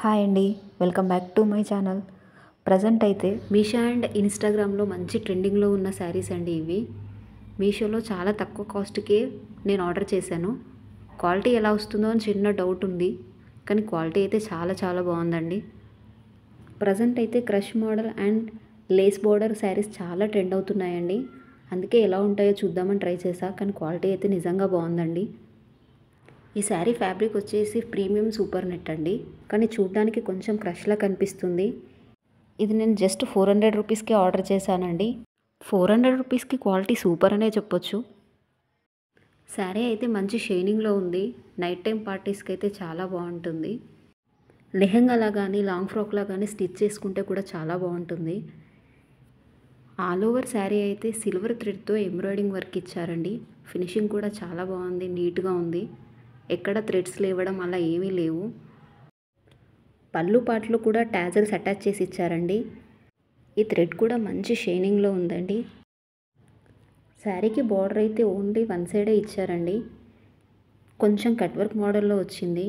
Hi అండి, welcome back to my channel. Present అయితే Meesho and ఇన్స్టాగ్రామ్లో మంచి ట్రెండింగ్లో ఉన్న శారీస్ అండి ఇవి. మీషోలో చాలా తక్కువ కాస్ట్కే నేను ఆర్డర్ చేశాను. క్వాలిటీ ఎలా వస్తుందో అని చిన్న డౌట్ ఉంది, కానీ క్వాలిటీ అయితే చాలా చాలా బాగుందండి. ప్రజెంట్ అయితే crush model and lace border saris చాలా ట్రెండ్ అవుతున్నాయండి. అందుకే ఎలా ఉంటాయో చూద్దామని ట్రై చేశా, కానీ క్వాలిటీ అయితే నిజంగా బాగుందండి. ఈ శారీ ఫ్యాబ్రిక్ వచ్చేసి ప్రీమియం సూపర్ నెట్ అండి, కానీ చూడడానికి కొంచెం క్రష్లా కనిపిస్తుంది. ఇది నేను జస్ట్ 400 రూపీస్కి ఆర్డర్ చేశానండి. 400 రూపీస్కి క్వాలిటీ సూపర్ అనే చెప్పొచ్చు. శారీ అయితే మంచి షైనింగ్లో ఉంది. నైట్ టైం పార్టీస్కి అయితే చాలా బాగుంటుంది. లెహంగాలా కానీ లాంగ్ ఫ్రాక్లా కానీ స్టిచ్ చేసుకుంటే కూడా చాలా బాగుంటుంది. ఆల్ ఓవర్ శారీ అయితే సిల్వర్ థ్రెడ్తో ఎంబ్రాయిడింగ్ వర్క్ ఇచ్చారండి. ఫినిషింగ్ కూడా చాలా బాగుంది, నీట్గా ఉంది. ఎక్కడ థ్రెడ్స్ లేవడం అలా ఏమీ లేవు. పళ్ళు పాటలు కూడా టాజల్స్ అటాచ్ చేసి ఇచ్చారండి. ఈ థ్రెడ్ కూడా మంచి షైనింగ్లో ఉందండి. శారీకి బార్డర్ అయితే ఓన్లీ వన్ సైడే ఇచ్చారండి. కొంచెం కట్ వర్క్ మోడల్లో వచ్చింది.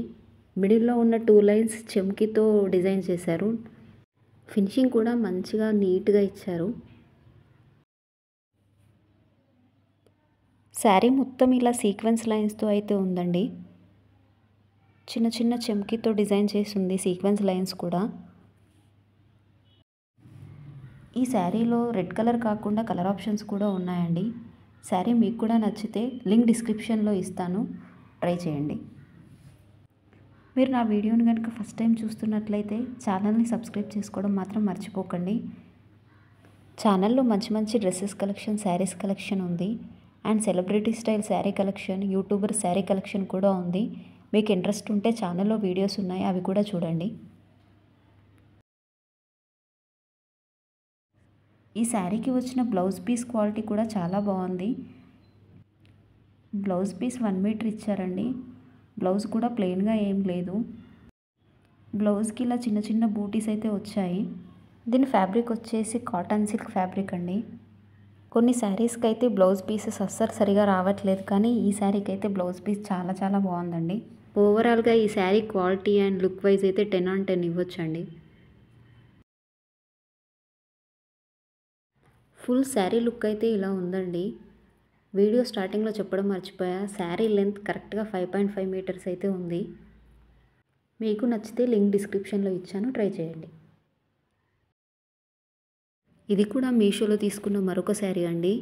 మిడిల్లో ఉన్న 2 లైన్స్ చెమ్కీతో డిజైన్ చేశారు. ఫినిషింగ్ కూడా మంచిగా నీట్గా ఇచ్చారు. శారీ మొత్తం ఇలా సీక్వెన్స్ లైన్స్తో అయితే ఉందండి. చిన్న చిన్న చెమ్కీతో డిజైన్ చేసి ఉంది సీక్వెన్స్ లైన్స్ కూడా. ఈ శారీలో రెడ్ కలర్ కాకుండా కలర్ ఆప్షన్స్ కూడా ఉన్నాయండి. శారీ మీకు కూడా నచ్చితే లింక్ డిస్క్రిప్షన్లో ఇస్తాను, ట్రై చేయండి. మీరు నా వీడియోని కనుక ఫస్ట్ టైం చూస్తున్నట్లయితే ఛానల్ని సబ్స్క్రైబ్ చేసుకోవడం మాత్రం మర్చిపోకండి. ఛానల్లో మంచి మంచి డ్రెస్సెస్ కలెక్షన్, శారీస్ కలెక్షన్ ఉంది. And celebrity style sari collection, YouTuber sari collection కూడా ఉంది. మీకు ఇంట్రెస్ట్ ఉంటే ఛానల్లో వీడియోస్ ఉన్నాయి, అవి కూడా చూడండి. ఈ శారీకి వచ్చిన బ్లౌజ్ పీస్ క్వాలిటీ కూడా చాలా బాగుంది. బ్లౌజ్ పీస్ 1 మీటర్ ఇచ్చారండి. బ్లౌజ్ కూడా ప్లెయిన్గా ఏం లేదు. బ్లౌజ్కి ఇలా చిన్న చిన్న బూటీస్ అయితే వచ్చాయి. దీని ఫ్యాబ్రిక్ వచ్చేసి కాటన్ సిల్క్ ఫ్యాబ్రిక్ అండి. కొన్ని శారీస్కి అయితే బ్లౌజ్ పీసెస్ అస్సలు సరిగా రావట్లేదు, కానీ ఈ శారీకి అయితే బ్లౌజ్ పీస్ చాలా చాలా బాగుందండి. ఓవరాల్గా ఈ sari quality and look wise అయితే 10 on 10 ఇవ్వచ్చండి. ఫుల్ శారీ లుక్ అయితే ఇలా ఉందండి. వీడియో స్టార్టింగ్లో చెప్పడం మర్చిపోయా, శారీ లెంత్ కరెక్ట్గా 5.5 మీటర్స్ అయితే ఉంది. మీకు నచ్చితే లింక్ డిస్క్రిప్షన్లో ఇచ్చాను, ట్రై చేయండి. ఇది కూడా మీషోలో తీసుకున్న మరొక శారీ అండి.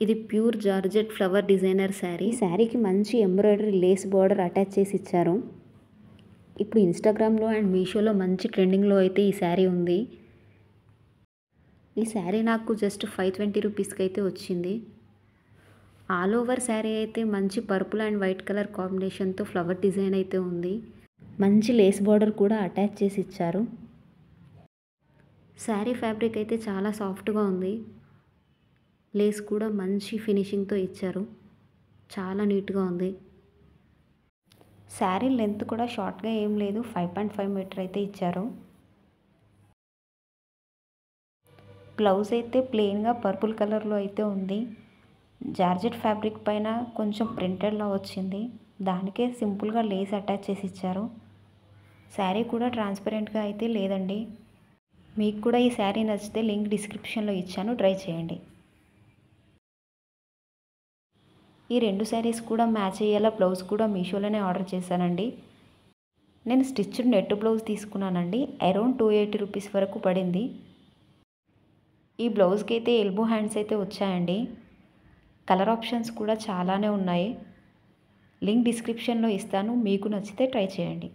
ఇది pure georgette flower designer sari. శారీకి మంచి ఎంబ్రాయిడరీ లేస్ బార్డర్ అటాచ్ చేసి ఇచ్చారు. ఇప్పుడు ఇన్స్టాగ్రామ్లో అండ్ మీషోలో మంచి ట్రెండింగ్లో అయితే ఈ శారీ ఉంది. ఈ శారీ నాకు జస్ట్ 520 రూపీస్కి అయితే వచ్చింది. ఆల్ ఓవర్ శారీ అయితే మంచి పర్పుల్ అండ్ వైట్ కలర్ కాంబినేషన్తో ఫ్లవర్ డిజైన్ అయితే ఉంది. మంచి లేస్ బార్డర్ కూడా అటాచ్ చేసి ఇచ్చారు. శారీ ఫ్యాబ్రిక్ అయితే చాలా సాఫ్ట్గా ఉంది. లేస్ కూడా మంచి ఫినిషింగ్తో ఇచ్చారు, చాలా నీట్గా ఉంది. శారీ లెంత్ కూడా షార్ట్గా ఏం లేదు, 5.5 మీటర్ అయితే ఇచ్చారు. బ్లౌజ్ అయితే ప్లెయిన్గా పర్పుల్ కలర్లో అయితే ఉంది. జార్జెట్ ఫ్యాబ్రిక్ పైన కొంచెం ప్రింటెడ్లా వచ్చింది, దానికే సింపుల్గా లేస్ అటాచ్ చేసి ఇచ్చారు. శారీ కూడా ట్రాన్స్పరెంట్గా అయితే లేదండి. మీకు కూడా ఈ శారీ నచ్చితే లింక్ డిస్క్రిప్షన్లో ఇచ్చాను, ట్రై చేయండి. ఈ 2 శారీస్ కూడా మ్యాచ్ అయ్యేలా బ్లౌజ్ కూడా మీషోలోనే ఆర్డర్ చేశానండి. నేను స్టిచ్డ్ నెట్ బ్లౌజ్ తీసుకున్నానండి. అరౌండ్ 280 రూపీస్ వరకు పడింది. ఈ బ్లౌజ్కి అయితే ఎల్బో హ్యాండ్స్ అయితే వచ్చాయండి. కలర్ ఆప్షన్స్ కూడా చాలానే ఉన్నాయి. లింక్ డిస్క్రిప్షన్లో ఇస్తాను, మీకు నచ్చితే ట్రై చేయండి.